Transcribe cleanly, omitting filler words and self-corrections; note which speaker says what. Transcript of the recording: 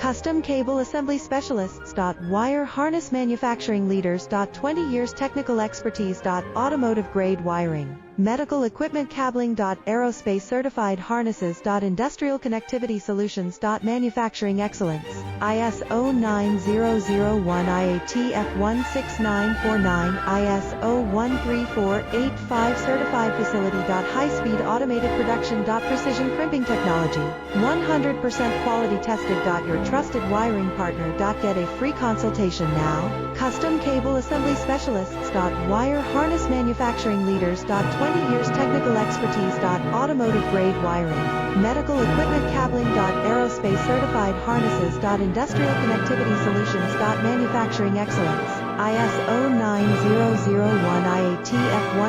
Speaker 1: Custom Cable Assembly Specialists. Wire Harness Manufacturing Leaders. 20 years technical expertise. Automotive grade wiring, medical equipment cabling. Aerospace certified harnesses. Industrial connectivity solutions. Manufacturing excellence. ISO 9001 IATF 16949 ISO 13485 certified facility. High-speed automated production. Precision crimping technology, 100% quality tested. Your trusted wiring partner. Get a free consultation now. Custom Cable Assembly Specialists. Wire Harness Manufacturing Leaders. 20 years technical expertise. Automotive grade wiring, medical equipment cabling. Aerospace certified harnesses. Industrial connectivity solutions. Manufacturing excellence. ISO 9001 IATF 1